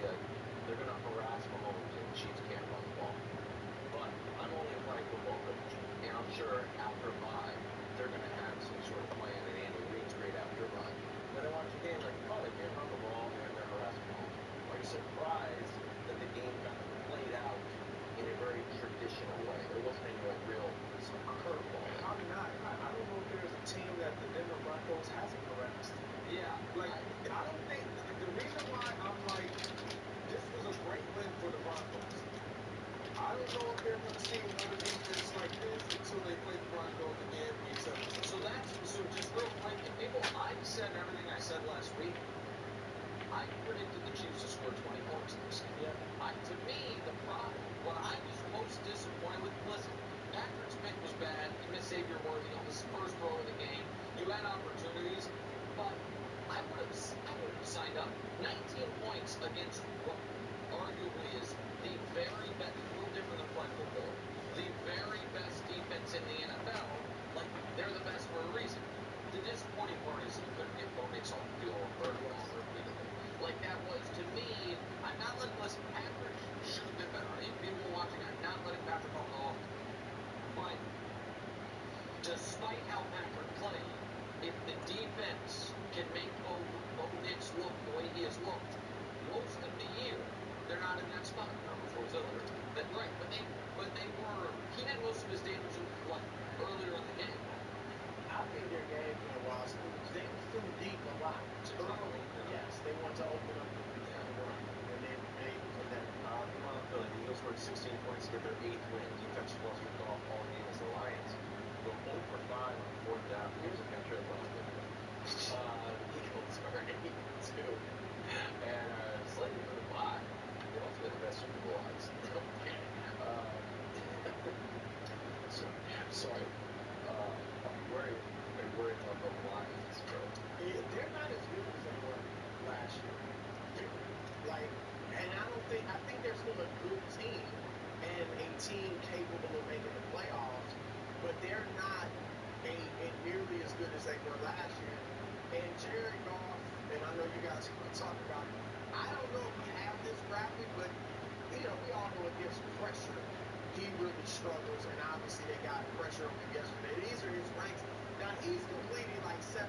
that they're going to harass Mahomes and the Chiefs can't run the ball. But I'm only a flag football coach, and I'm sure after a bye, they're going to have some sort of plan, and Andy Reid's great after a bye. Then I watch the game like, oh, they can't run the ball, and they're harassing Mahomes. Are you surprised that the game kind of played out in a very traditional way? There wasn't any like real curveball. I'm not. I don't know if there's a team that the Denver Broncos hasn't harassed. Yeah. Like, I don't think the reason why I'm like, this was a great win for the Broncos. I don't know if they're going to see another defense like this until they play the Broncos again week 17. So just real quick, and people, I said everything I said last week. I predicted the Chiefs to score 20 points in this game. Yeah. To me, what I was most disappointed with, listen, Patrick Smith was bad. He missed Xavier Worthy on the first throw of the game. You had opportunities, but I would have signed up 19 points against what arguably is the very best, a little different than flag football, the very best defense in the NFL. Like, they're the best for a reason. The disappointing part is you couldn't get Bo Nix off the field on third and long repeatedly. Like, that was, to me, I'm not letting, listen, Patrick should have been better. People watching, I'm not letting Patrick off the hook. But despite how Patrick played, if the defense can make Bo Nix look the way he has looked most of the year, they're not in that spot. Number 4 auxiliary. Right, but they were, he did most of his damage like earlier in the game. I think their game plan was they threw deep a lot. Early, yes, they want to open up the run, and they put that. Come on, Philly. The Eagles scored 16 points to get their 8th win. Defense lost their golf all game as the Lions go 0 for 5 on 4th down. Here's a picture of last week. The Eagles are 8-2 and slightly for the bye. They also got the best Super Bowl odds. Okay. Sorry. I'm worried about the Lions. They're not as good as they were last year. Like, and I think they're still a good team and a team capable of making the playoffs, but they're not a nearly as good as they were last year. And Jared Goff, and I know you guys want to talk about it, I don't know if we have this graphic, but we all know against pressure, he really struggles, and obviously they got pressure on him yesterday. These are his ranks. Now, he's completing like 73%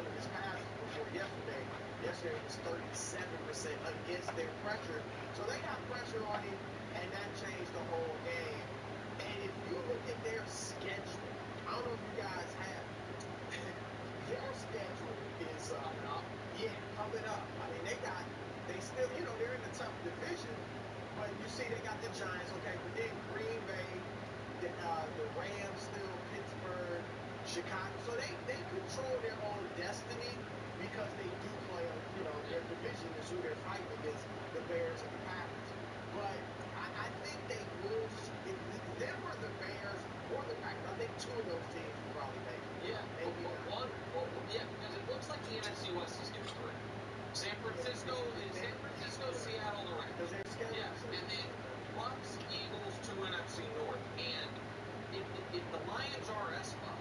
of his passes before yesterday. Yesterday was 37% against their pressure. So they got pressure on him, and that changed the whole game. And if you look at their schedule, I don't know if you guys have, their schedule is Coming up. Yeah, coming up. I mean, they still, they're in a tough division, but you see they got the Giants, okay, but then Green Bay, the Rams still, Pittsburgh, Chicago. So they control their own destiny because they do play, their division is who they're fighting against, the Bears and the Packers. But I think they will, if them or the Bears or the Packers, I think 2 of those teams will probably make it. Yeah, Maybe but not. yeah, because it looks like the NFC West is getting 3. San Francisco, Seattle, the Rams. Because they're scheduled. Yeah, and then Bucks, Eagles, 2 NFC North. And if the Lions are a spot,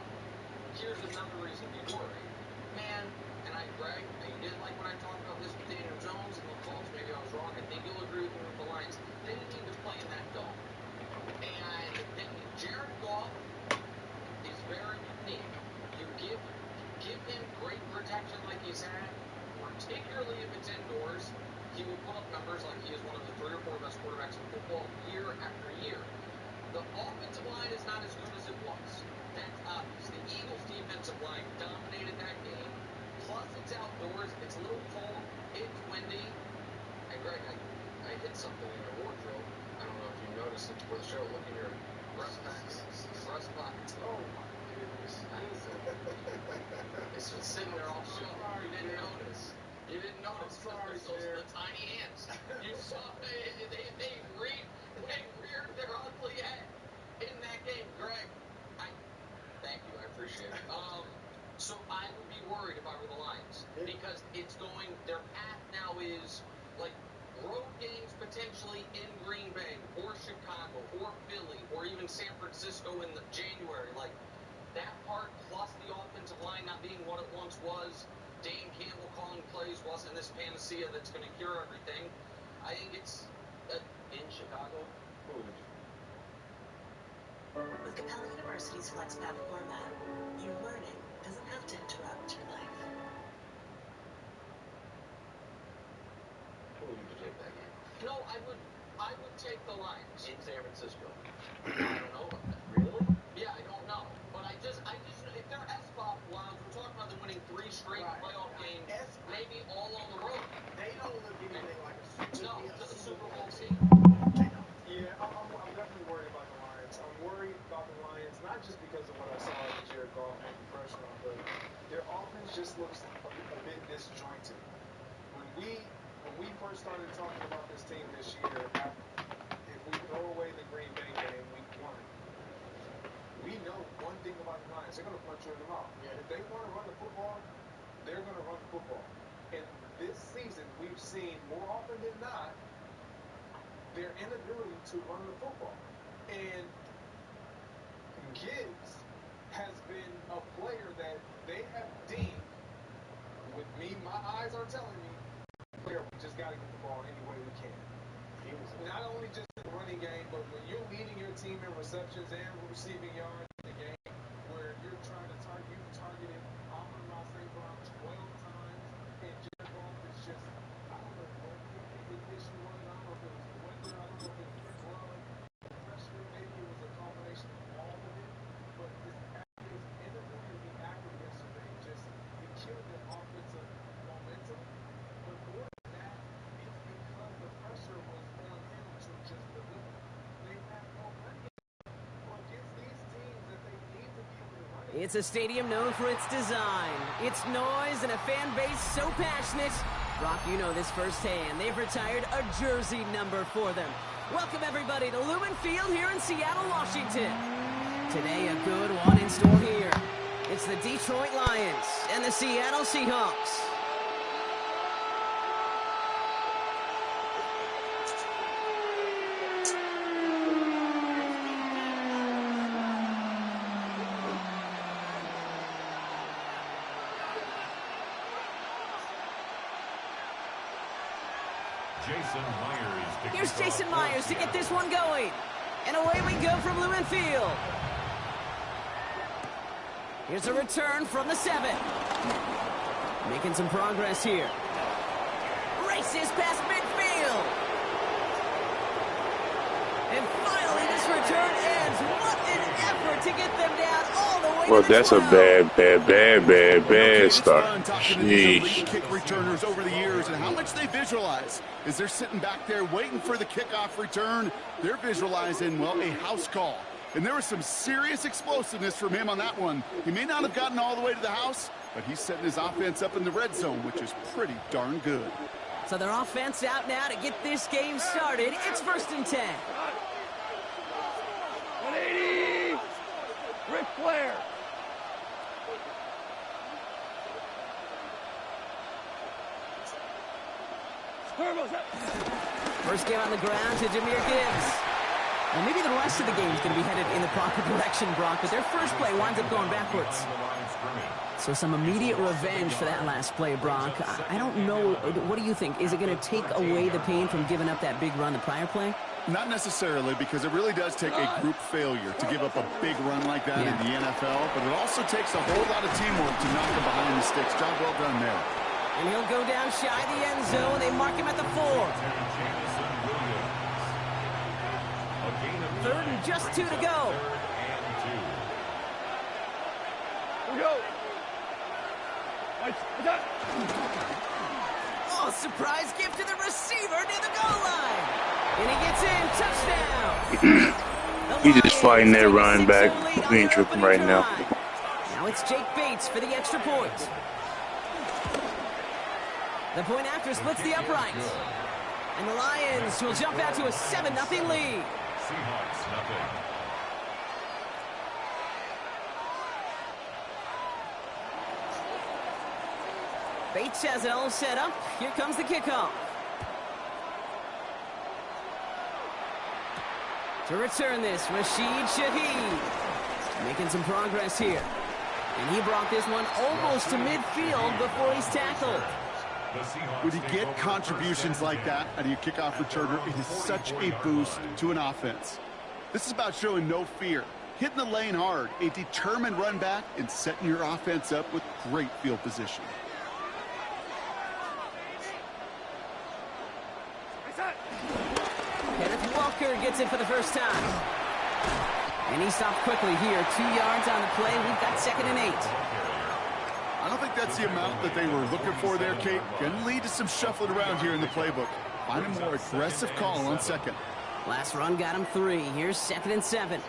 here's another reason to be worried. Man, and Greg, you didn't like when I talked about this with Daniel Jones and the Colts. Maybe I was wrong. I think you'll agree with me with the Lions. They didn't need to play in that dome. And Jared Goff is very unique. You give him great protection like he's had, particularly if it's indoors. He will put up numbers like he is one of the 3 or 4 best quarterbacks in football year after year. The offensive line is not as good as it was. That's obvious. The Eagles' defensive line dominated that game. Plus, it's outdoors. It's a little cold. It's windy. And Greg, I hit something in your wardrobe. I don't know if you noticed it before the show. Look in your breast pockets. Oh, my goodness. It's been sitting there all show. You didn't notice. You didn't notice because those are the tiny hands. You saw they reared their ugly head in that game. Greg, thank you. I appreciate it. So I would be worried if I were the Lions because their path now is like road games potentially in Green Bay or Chicago or Philly or even San Francisco in January. Like that part plus the offensive line not being what it once was, Dane Campbell calling plays wasn't this panacea that's going to cure everything. I think it's in Chicago. With Capella University's FlexPath format, your learning doesn't have to interrupt your life. Who would you take that game? No, I would take the Lions in San Francisco. I don't know about that. Really? Yeah, I don't know. But I just if they're S-Pop Lions, we're talking about them winning 3 straight playoff games, maybe all on the road. They don't look anything like a Super Bowl team. Yeah, I'm definitely worried about the Lions. I'm worried about the Lions, not just because of what I saw with Jared Goff making pressure on, but their offense just looks a bit disjointed. When we first started talking about this team this year, if we throw away the Green Bay game week 1, we know one thing about the Lions: they're going to punch you in the mouth. Yeah. If they want to run the football, they're going to run the football. And this season, we've seen more often than not their inability to run the football. And Gibbs has been a player that they have deemed, with me, my eyes are telling me, player, we just got to get the ball any way we can. Not only just in the running game, but when you're leading your team in receptions and receiving yards in the game, where you're trying to targeted Amon-Ra St. Brown 12 times, and Jared Goff is just, I don't know what the issue was. I don't know if it was the weather, I don't know if it was the glove, the pressure, maybe it was a combination of all of it, but his inability to be active yesterday just, it killed their offensive momentum. But more than that, it's because the pressure was on him to just deliver. They have no running game. Well, against these teams that they need to be able to run it. It's a stadium known for its design, its noise, and a fan base so passionate. Brock, you know this firsthand. They've retired a jersey number for them. Welcome, everybody, to Lumen Field here in Seattle, Washington. Today, a good one in store here. It's the Detroit Lions and the Seattle Seahawks. Here's Jason Myers to get this one going. And away we go from Lumen Field. Here's a return from the 7. Making some progress here. Races past midfield. And finally this return ends. What an effort to get them down all the way Well, to the that's 12. a bad start. Sheesh. Kick returners over the years and how much they visualize as they're sitting back there waiting for the kickoff return. They're visualizing, well, a house call. And there was some serious explosiveness from him on that one. He may not have gotten all the way to the house, but he's setting his offense up in the red zone, which is pretty darn good. So their offense out now to get this game started. It's 1st and 10. 180! Ric Flair! First game on the ground to Jahmyr Gibbs. Well, maybe the rest of the game is going to be headed in the proper direction, Brock, but their first play winds up going backwards. So some immediate revenge for that last play, Brock. I don't know. What do you think? Is it going to take away the pain from giving up that big run the prior play? Not necessarily, because it really does take a group failure to give up a big run like that in the NFL, but it also takes a whole lot of teamwork to knock him behind the sticks. Job well done there. And he'll go down shy the end zone. They mark him at the 4. 3rd and just 2 to go. Oh, surprise gift to the receiver near the goal line. And he gets in. Touchdown. He's just fighting that run back. We ain't tripping right now. Now it's Jake Bates for the extra point. The point after splits the uprights. And the Lions will jump out to a 7-0 lead. Seahawks, nothing. Bates has it all set up. Here comes the kickoff. To return this, Rashid Shaheed. Making some progress here. And he brought this one almost to midfield before he's tackled. When you get contributions like that out of your kickoff returner, it is such a boost to an offense. This is about showing no fear, hitting the lane hard, a determined run back, and setting your offense up with great field position. Kenneth Walker gets it for the first time. And he stopped quickly here. 2 yards on the play. We've got 2nd and 8. I don't think that's the amount that they were looking for there, Kate. Can lead to some shuffling around here in the playbook. Find a more aggressive call on 2nd. Last run got him 3. Here's 2nd and 7.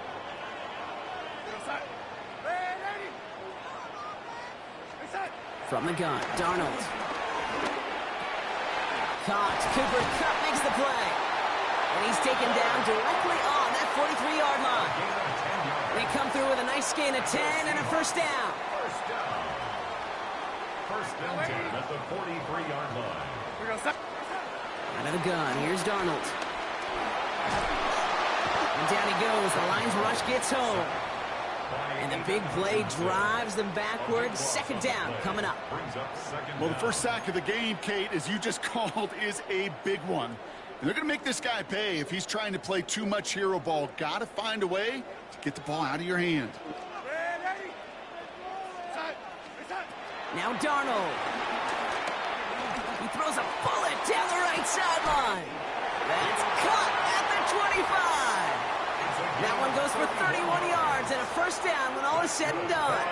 From the gun, Darnold. Caught. Cooper Kupp makes the play. And he's taken down directly on that 43-yard line. They come through with a nice gain of 10 and a first down. First and 10 at the 43-yard line. Out of the gun, here's Darnold. And down he goes. The Lions rush gets home. And the big play drives them backwards. 2nd down coming up. Well, the first sack of the game, Kate, as you just called, is a big one. And they're going to make this guy pay if he's trying to play too much hero ball. Got to find a way to get the ball out of your hand. Now Darnold. He throws a bullet down the right sideline. That's caught at the 25. That one goes for 31 yards and a first down when all is said and done.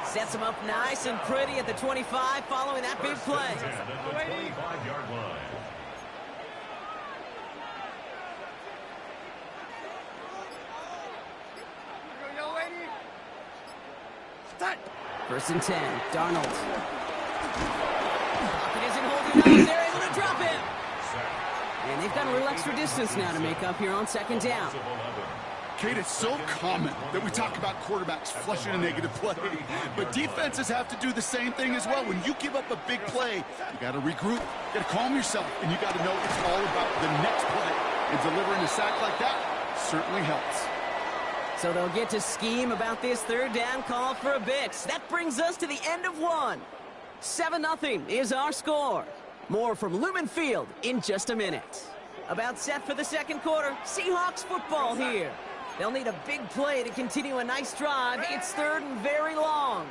Sets him up nice and pretty at the 25 following that big play. At the 25-yard line. First and 10, Darnold. Pocket isn't holding on. They're able to drop him. And they've got a little extra distance now to make up here on 2nd down. Kate, it's so common that we talk about quarterbacks flushing a negative play, but defenses have to do the same thing as well. When you give up a big play, you got to regroup, you got to calm yourself, and you got to know it's all about the next play. And delivering a sack like that certainly helps. So they'll get to scheme about this 3rd down call for a bit. That brings us to the end of one. 7-0 is our score. More from Lumen Field in just a minute. About set for the 2nd quarter. Seahawks football here. They'll need a big play to continue a nice drive. It's 3rd and very long.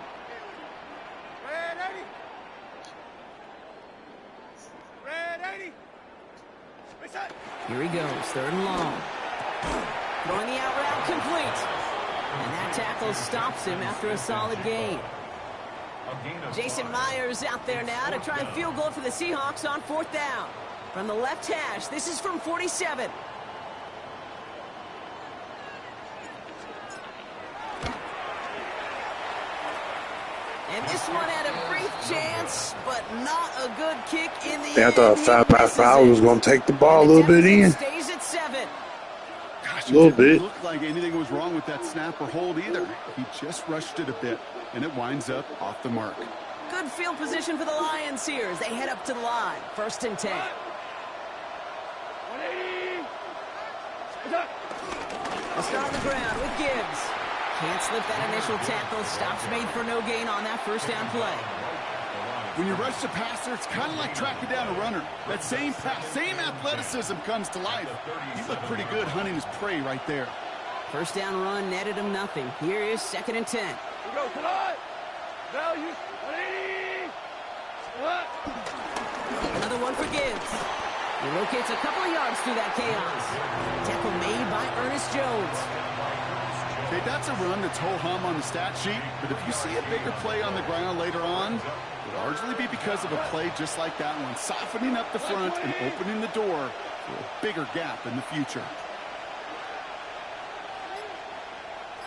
Here he goes, 3rd and long. Throwing the out route complete. And that tackle stops him after a solid gain. Jason Myers out there now to try and field goal for the Seahawks on 4th down. From the left hash, this is from 47. And this one had a brief chance, but not a good kick in the end. I thought Fowler was going to take the ball a little bit in. Stays at 7. Gosh, A little it bit. didn't look like anything was wrong with that snap or hold either. He just rushed it a bit, and it winds up off the mark. Good field position for the Lions here as they head up to the line. 1st and 10. They'll start on the ground with Gibbs. Can't slip that initial tackle. Stops made for no gain on that 1st down play. When you rush the passer, it's kind of like tracking down a runner. That same pass, same athleticism comes to life. He looked pretty good hunting his prey right there. 1st down run netted him nothing. Here is 2nd and 10. Come on! Value! 180! Another one for Gibbs. He rotates a couple of yards through that chaos. Tackle made by Ernest Jones. Okay, that's a run that's ho-hum on the stat sheet, but if you see a bigger play on the ground later on, it'll largely be because of a play just like that one, softening up the front and opening the door for a bigger gap in the future.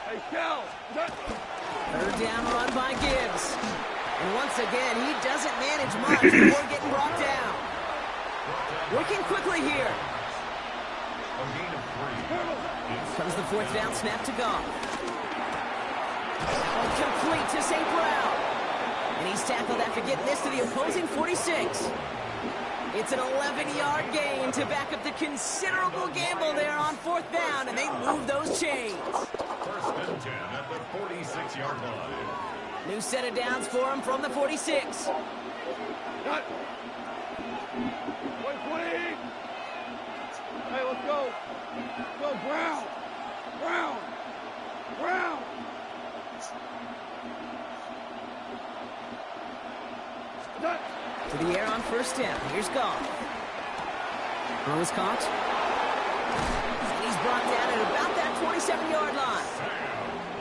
Hey, Cal! 3rd down run by Gibbs. And once again, he doesn't manage much before getting brought down. Working quickly here. Comes the 4th down snap to Goff. Complete to St. Brown. And he's tackled after getting this to the opposing 46. It's an 11-yard gain to back up the considerable gamble there on 4th down, and they move those chains. 1st and 10 at the 46-yard line. New set of downs for him from the 46. Cut. 20. Hey, let's go. Go, Brown. Brown. Brown. To the air on first down. Here's Goff. Throw is caught. And he's brought down at about that 27-yard line.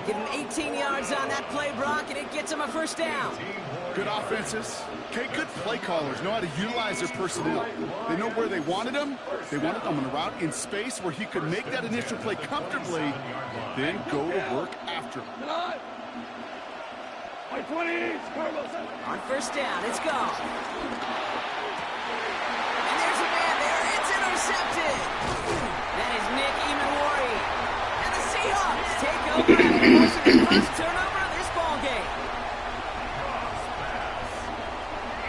Give him 18 yards on that play, Brock, and it gets him a first down. Good offenses. Okay, good play callers know how to utilize their personnel. They know where they wanted him. They wanted him on a route in space where he could make that initial play comfortably, then go to work after him. On first down, it's Goff. And there's a man there. It's intercepted. That is Nick Imanwari. And the Seahawks take over after forcing the first turnover of this ball game.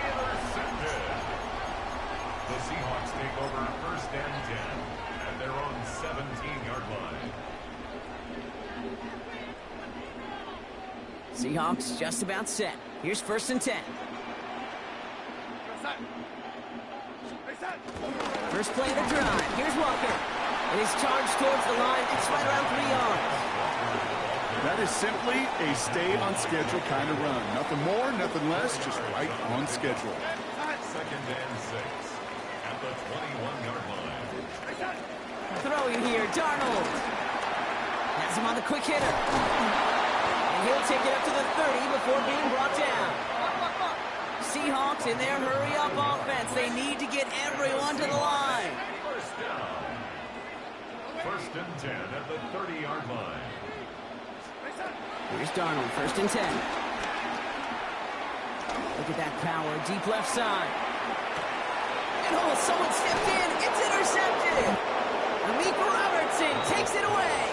Intercepted. The Seahawks take over first and 10 at their own 17-yard line. Seahawks just about set. Here's first and 10. First play of the drive. Here's Walker. And his charge towards the line. It's right around 3 yards. That is simply a stay-on-schedule kind of run. Nothing more, nothing less, just right on schedule. Second and 6 at the 21-yard line. Throwing here, Darnold. Has him on the quick hitter. And he'll take it up to the 30 before being brought down. Seahawks in their hurry-up offense. They need to get everyone to the line. First down. First and 10 at the 30-yard line. Here's Darnold, first and 10. Look at that power, deep left side. And oh, someone stepped in. It's intercepted. Amika Robertson takes it away.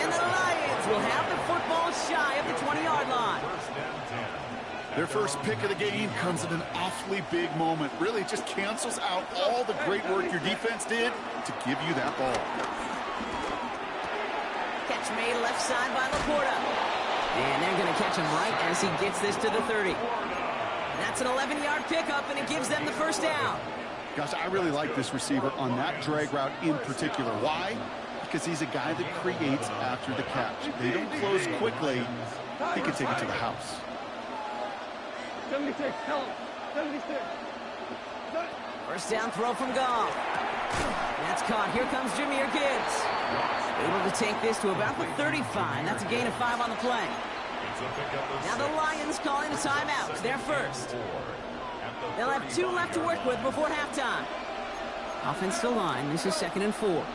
And the Lions will have the football shy of the 20-yard line. First and 10. Their first pick of the game comes at an awfully big moment. Really just cancels out all the great work your defense did to give you that ball. Catch made left side by Laporta. And they're going to catch him right as he gets this to the 30. That's an 11-yard pickup, and it gives them the first down. Gosh, I really like this receiver on that drag route in particular. Why? Because he's a guy that creates after the catch. They don't close quickly. He can take it to the house. 76, tell him. 76. First down throw from Goff. That's caught. Here comes Jahmyr Gibbs. Able to take this to about the 35. That's a gain of 5 on the play. Now the Lions calling a timeout. They're first. They'll have 2 left to work with before halftime. Offensive line. This is second and 4.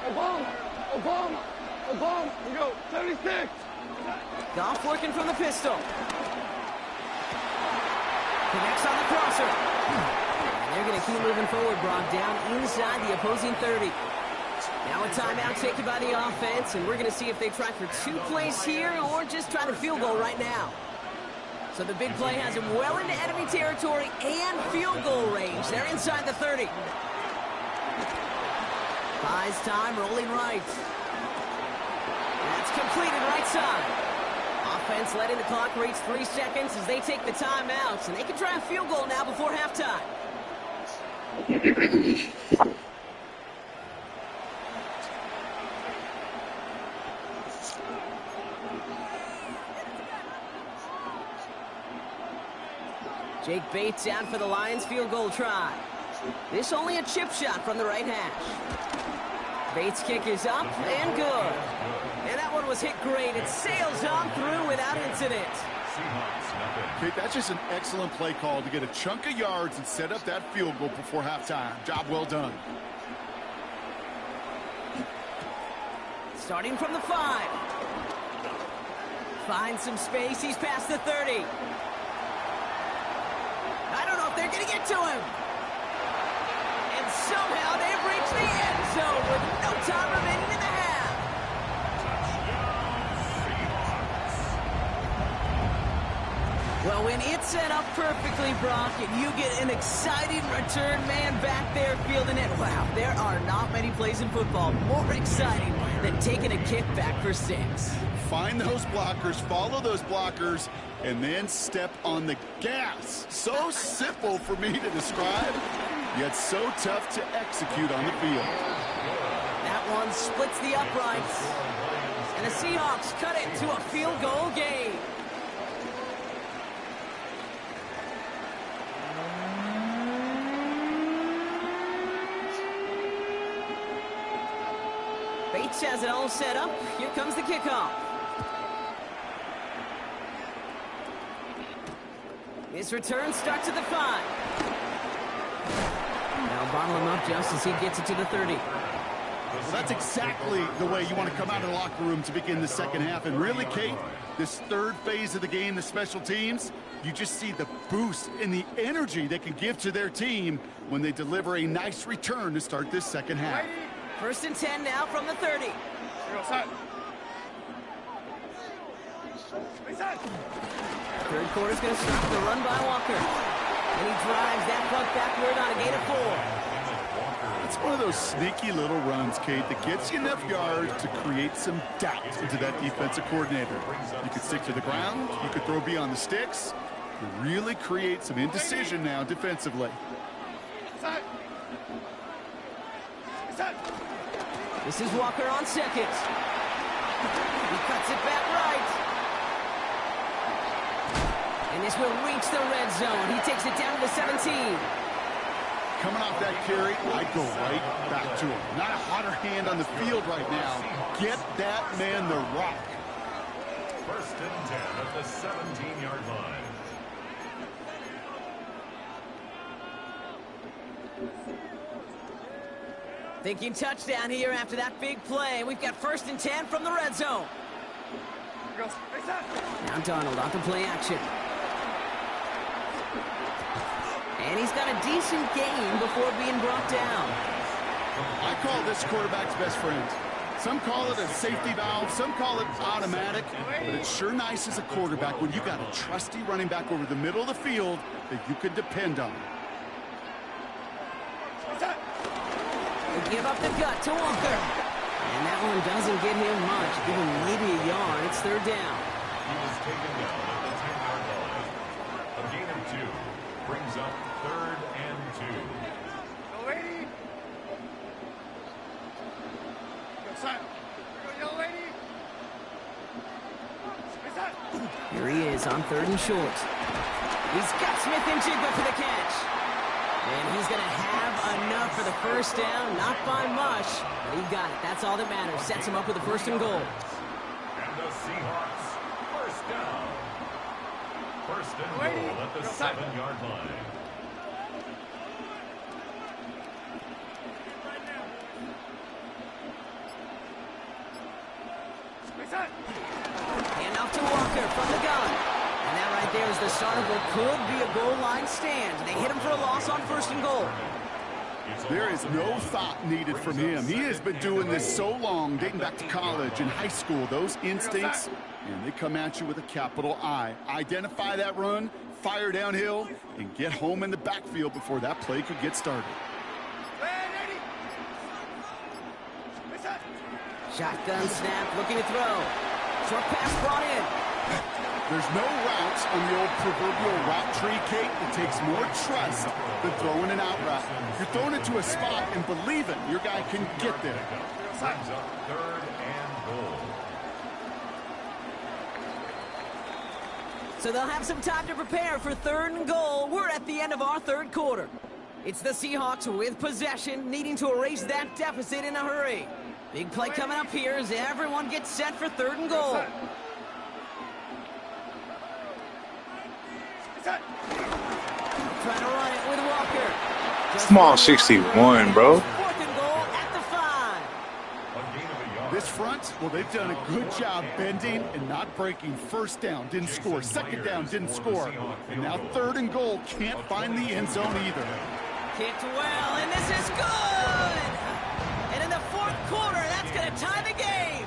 Obama. You go. 76. Goff working from the pistol. Connects on the crosser. And they're going to keep moving forward, Brock, down inside the opposing 30. Now a timeout taken by the offense, and we're going to see if they try for 2 plays here or just try the field goal right now. So the big play has them well into enemy territory and field goal range. They're inside the 30. Buys time, rolling right. That's completed right side. Offense letting the clock reach 3 seconds as they take the timeouts, and they can try a field goal now before halftime. Jake Bates out for the Lions field goal try. This only a chip shot from the right hash. Bates' kick is up and good. And that one was hit great. It sails on through without incident. Okay, that's just an excellent play call to get a chunk of yards and set up that field goal before halftime. Job well done. Starting from the 5. Finds some space. He's past the 30. I don't know if they're going to get to him. And somehow they've reached the end zone with no time remaining in the half. Well, when it's set up perfectly, Brock, and you get an exciting return man back there fielding it, wow, there are not many plays in football more exciting than taking a kick back for 6. Find those blockers, follow those blockers, and then step on the gas. So simple for me to describe, yet so tough to execute on the field. That one splits the uprights, and the Seahawks cut it to a field goal game. Bates has it all set up. Here comes the kickoff. His return starts at the 5. Now bottle him up just as he gets it to the 30. Well, that's exactly the way you want to come out of the locker room to begin the second half. And really, Kate, this third phase of the game, the special teams, you just see the boost and the energy they can give to their team when they deliver a nice return to start this second half. First and 10 now from the 30. Third quarter's going to start with a run by Walker. And he drives that puck backward on a gain of 4. It's one of those sneaky little runs, Kate, that gets you enough yards to create some doubt into that defensive coordinator. You could stick to the ground, you could throw beyond the sticks, to really create some indecision now defensively. This is Walker on second. He cuts it back right. And this will reach the red zone. He takes it down to the 17. Coming off that carry, I go right back to him. Not a hotter hand on the field right now. Get that man the rock. First and 10 at the 17-yard line. Thinking touchdown here after that big play. We've got first and 10 from the red zone. Now Donald off the play action. And he's got a decent gain before being brought down. I call this quarterback's best friend. Some call it a safety valve, some call it automatic, but it's sure nice as a quarterback when you got a trusty running back over the middle of the field that you can depend on. They give up the gut to Walker. And that one doesn't get him much. Give him maybe a yard. It's third down. He was taken down at the 10-yard line. A gain of 2 brings up third and 2. Go, lady. Go, son. Go, lady. Here he is on third and short. He's got Smith and Jigba for the catch. And he's going to have enough for the first down. Not by much, but he got it. That's all that matters. Sets him up with a first and goal. And the Seahawks, first down. First and goal at the 7-yard line. And off to Walker from the gun. And that right there is the start of what could be a goal line stand. They hit him for a loss on first and goal. There is no thought needed from him. He has been doing this so long, dating back to college and high school. Those instincts, and they come at you with a capital I. Identify that run, fire downhill, and get home in the backfield before that play could get started. Shotgun snap, looking to throw. Short pass brought in. There's no routes on the old proverbial route tree, Kate. It takes more trust than throwing an out route. You're throwing it to a spot and believing your guy can get there. Brings up third and goal. So they'll have some time to prepare for third and goal. We're at the end of our third quarter. It's the Seahawks with possession, needing to erase that deficit in a hurry. Big play coming up here as everyone gets set for third and goal. Trying to run it with Walker. Small 61, bro. Fourth and goal at the 5. This front, well, they've done a good job bending and not breaking. First down, didn't score. Second down, didn't score. And now third and goal, can't find the end zone either. Kicked well, and this is good! And in the fourth quarter, that's going to tie the game.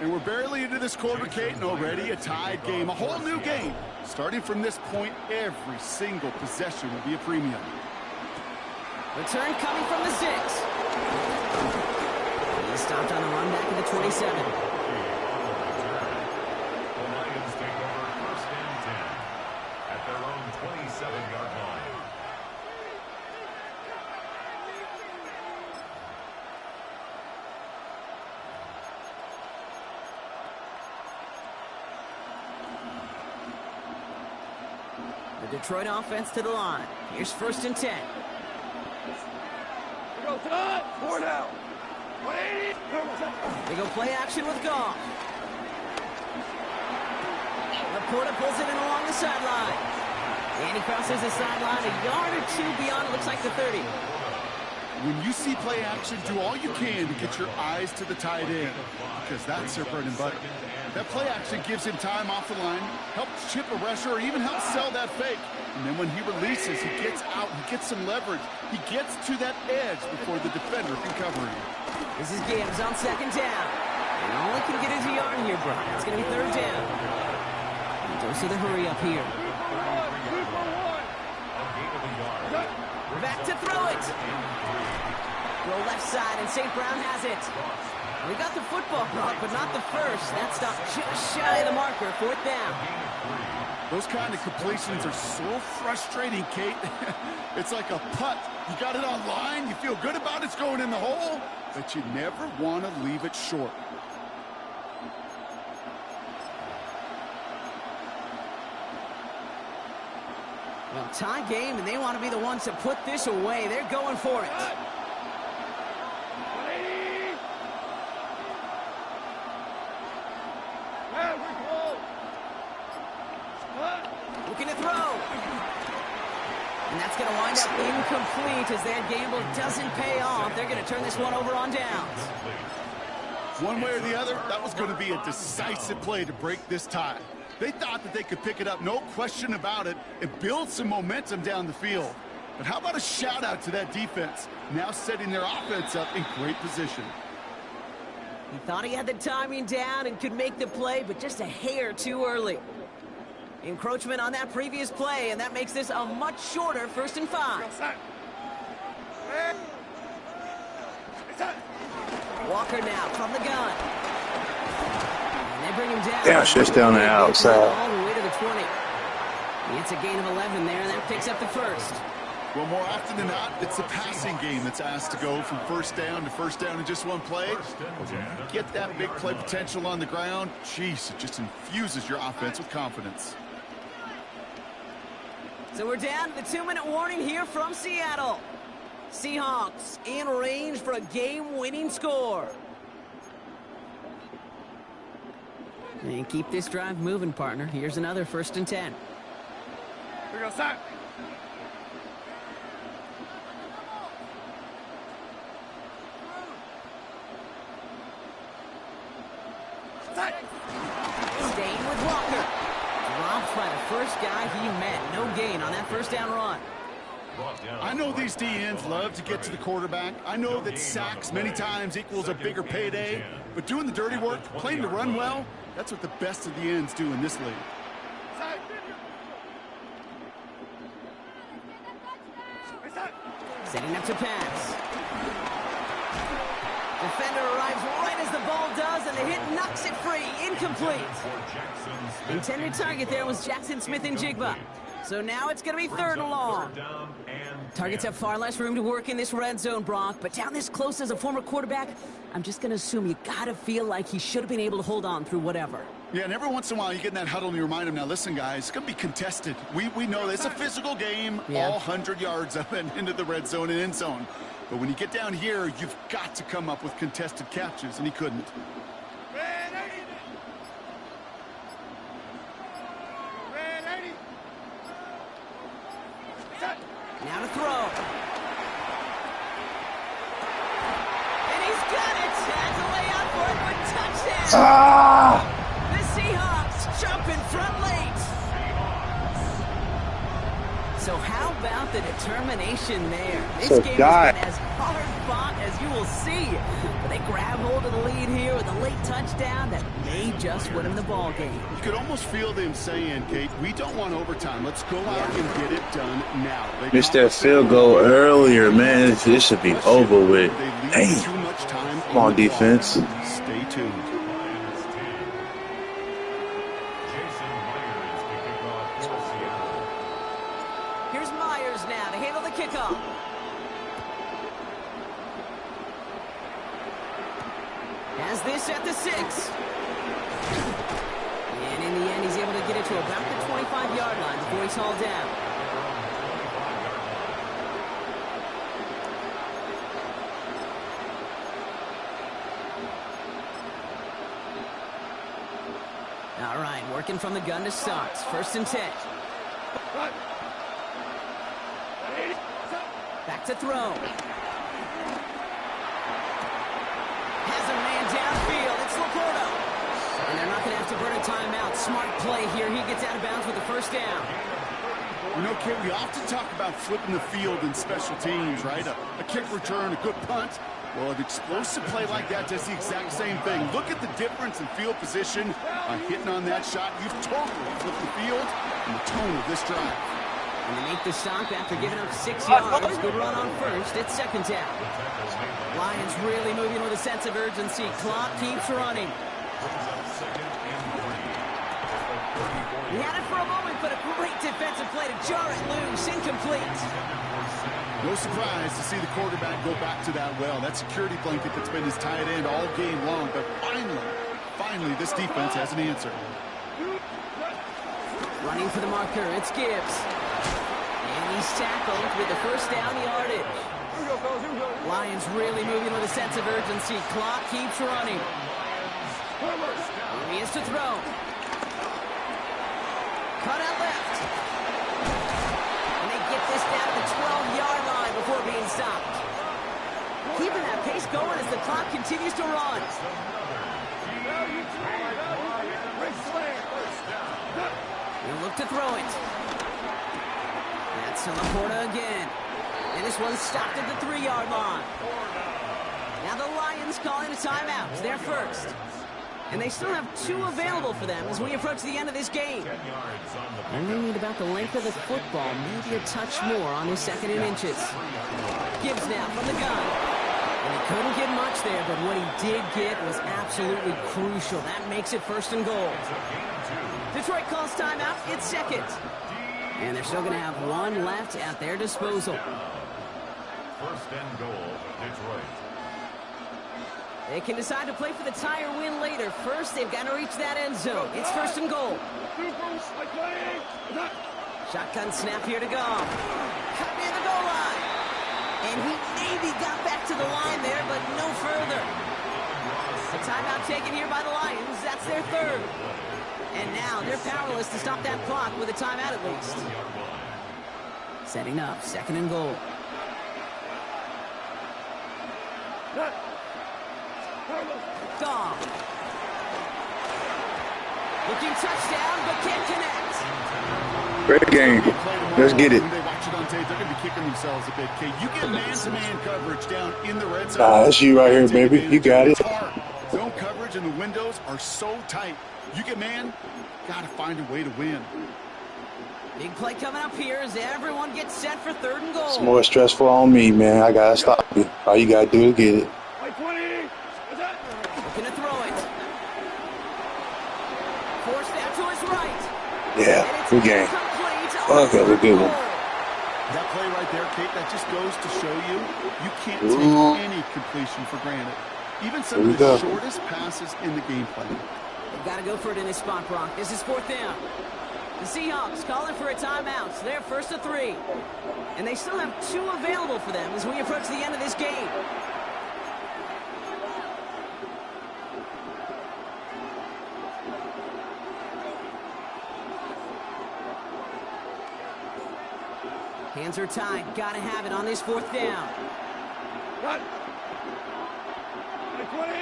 And we're barely into this quarter, Kate, and already a tied game, a whole new game. Starting from this point, every single possession will be a premium. Return coming from the 6. He stopped on a run back at the 27. The Lions take over first and 10 at their own 27-yard line. The Detroit offense to the line. Here's first and 10. Here we go, Todd. 4 now. 180. They go play action with Goff. Laporta pulls it in along the sideline. And he crosses the sideline a yard or two beyond, it looks like the 30. When you see play action, do all you can to get your eyes to the tight end, because that's their bread and butter. That play action gives him time off the line, helps chip a rusher, or even helps sell that fake. And then when he releases, he gets out, he gets some leverage. He gets to that edge before the defender can cover him. This is Gibbs on second down. And all he can get is a yard here, bro. It's going to be third down. Dose of the hurry up here. Back to throw it. Throw left side, and St. Brown has it. We got the football, Brock, but not the first. That stopped just shy of the marker, fourth down. Those kind of completions are so frustrating, Kate. It's like a putt. You got it on line, you feel good about it's going in the hole, but you never want to leave it short. Well, tie game, and they want to be the ones to put this away. They're going for it. 180. Yeah, we're cool. Looking to throw. And that's going to wind up incomplete as that gamble doesn't pay off. They're going to turn this one over on downs. One way or the other, that was going to be a decisive play to break this tie. They thought that they could pick it up, no question about it, and build some momentum down the field. But how about a shout-out to that defense, now setting their offense up in great position. He thought he had the timing down and could make the play, but just a hair too early. Encroachment on that previous play, and that makes this a much shorter 1st and 5. Walker now from the gun. And they bring him down. Damn, shit's down the outside. All the way to the 20. It's a gain of 11 there, and that picks up the first. Well, more often than not, it's the passing game that's asked to go from first down in just one play. But when you get that big play potential on the ground, jeez, it just infuses your offense with confidence. So we're down to the 2-minute warning here from Seattle. Seahawks in range for a game-winning score. And keep this drive moving, partner. Here's another 1st and 10. Here we go, Sam. Staying with Walker. Dropped by the first guy he met. No gain on that 1st down run. I know these DNs love to get to the quarterback. I know that sacks many times equals a bigger payday. But doing the dirty work, playing to run well, that's what the best of the ends do in this league. Setting up to pass. Defender arrives right as the ball does, and the hit knocks it free. Incomplete. Intended target there was Jackson Smith-Njigba. So now it's going to be 3rd and long. Targets have far less room to work in this red zone, Brock, but down this close as a former quarterback, I'm just going to assume you got to feel like he should have been able to hold on through whatever. Yeah, and every once in a while you get in that huddle and you remind him, now listen, guys, it's going to be contested. We know it's a physical game, all 100 yards up and into the red zone and end zone. But when you get down here, you've got to come up with contested catches, and he couldn't. Now to throw. And he's got it. Has a layout for it, but touchdown. The Seahawks jump in front late. So how about the determination there? This So game God. has been as hard fought as you will see. But they grab hold of the lead here with a late touchdown that may just win them the ball game. You could almost feel them saying, Kate, we don't want overtime. Let's go out and get it done now. They Missed that field goal earlier, man. This should be over with. Damn. Too much time. Come on, defense. Stay tuned. Here's Myers now to handle the kickoff. Has this at the 6. And in the end, he's able to get it to about the 25-yard line before he's hauled down. All right, working from the gun to start. 1st and 10. Back to throw. Has a man downfield. It's Laporta. And they're not going to have to burn a timeout. Smart play here. He gets out of bounds with the 1st down. You know, Kate, we often talk about flipping the field in special teams, right? A kick return, a good punt. Well, an explosive play like that does the exact same thing. Look at the difference in field position. Hitting on that shot, you've totally flipped the field and the tone of this drive. And they make the stop after giving up 6 yards. Good run on 1st. It's 2nd down. Lions really moving with a sense of urgency. Clock keeps running. He had it for a moment, but a great defensive play to jar it loose. Incomplete. No surprise to see the quarterback go back to that well. That security blanket that's been his tight end all game long. But finally, this defense has an answer. Running for the marker, it's Gibbs. And he's tackled with the 1st down yardage. Lions really moving with a sense of urgency. Clock keeps running. Here he is to throw. Cut out left. And they get this down to the 12-yard line before being stopped. Keeping that pace going as the clock continues to run. He'll look to throw it. That's to Laporta again. And this one's stopped at the 3-yard line. Now the Lions calling a timeout. They're first. And they still have 2 available for them as we approach the end of this game. And they need about the length of the football, maybe a touch more on his 2nd and inches. Gibbs now from the gun. And he couldn't get much there, but what he did get was absolutely crucial. That makes it 1st and goal. Detroit calls timeout. It's 2nd. And they're still going to have 1 left at their disposal. 1st and goal, Detroit. They can decide to play for the tie or win later. First, they've got to reach that end zone. It's 1st and goal. Shotgun snap here to go. Cut near the goal line. And he maybe got back to the line there, but no further. A timeout taken here by the Lions. That's their 3rd. And now they're powerless to stop that clock with a timeout at least. Setting up 2nd and goal. Gone. Looking touchdown, but can't connect. Great game. Let's get it. When they watch it on tape, they're going to be kicking themselves a bit, Kate. You get man-to-man coverage down in the red zone. That's you right here, baby. You got it. It's hard. Zone coverage and the windows are so tight. You get man, got to find a way to win. Big play coming up here as everyone gets set for 3rd and goal. It's more stressful on me, man. I got to stop you. All you got to do is get it. Looking to throw it. Forced out to his right. Yeah, good game. Fuck, that was a good one. That play right there, Kate, that just goes to show you can't take any completion for granted. Even some of the shortest passes in the game plan. They've got to go for it in this spot, Brock. This is 4th down. The Seahawks calling for a timeout. So they're 1st and 3. And they still have 2 available for them as we approach the end of this game. Hands are tied. Got to have it on this 4th down. Cut. 20.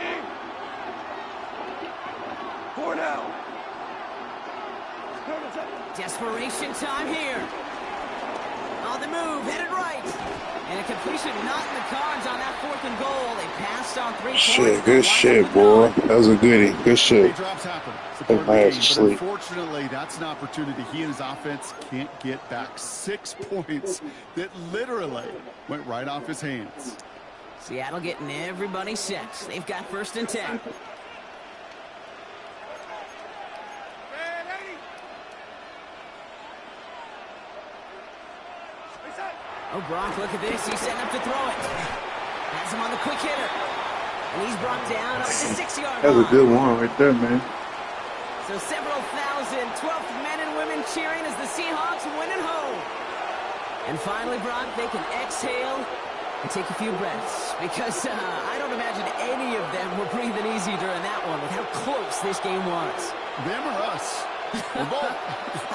4 now. Desperation time here. On the move, headed right. And a completion not in the cards on that 4th and goal. They passed on 3 points. Shit, good shit, boy. That was a goodie. Good shit. Drops happen. I had to sleep. Unfortunately, that's an opportunity he and his offense can't get back. 6 points that literally went right off his hands. Seattle getting everybody set. They've got 1st and 10. Oh, Brock, look at this. He's setting up to throw it. Has him on the quick hitter. And he's brought down up to the 6-yard line. That was a good one right there, man. So several thousand 12th men and women cheering as the Seahawks win at home. And finally, Brock, they can exhale and take a few breaths. Because I don't imagine any of them were breathing easy during that one with how close this game was. Them or us? Or both?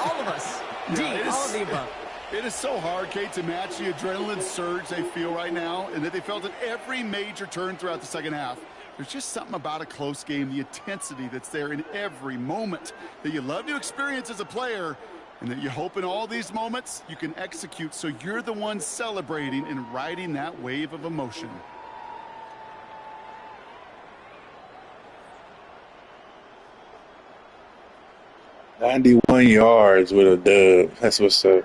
All of us. Indeed, all of the above. It is so hard, Kate, to match the adrenaline surge they feel right now and that they felt at every major turn throughout the second half. There's just something about a close game, the intensity that's there in every moment that you love to experience as a player and that you hope in all these moments you can execute so you're the one celebrating and riding that wave of emotion. $91 yards with a dub. That's what's up.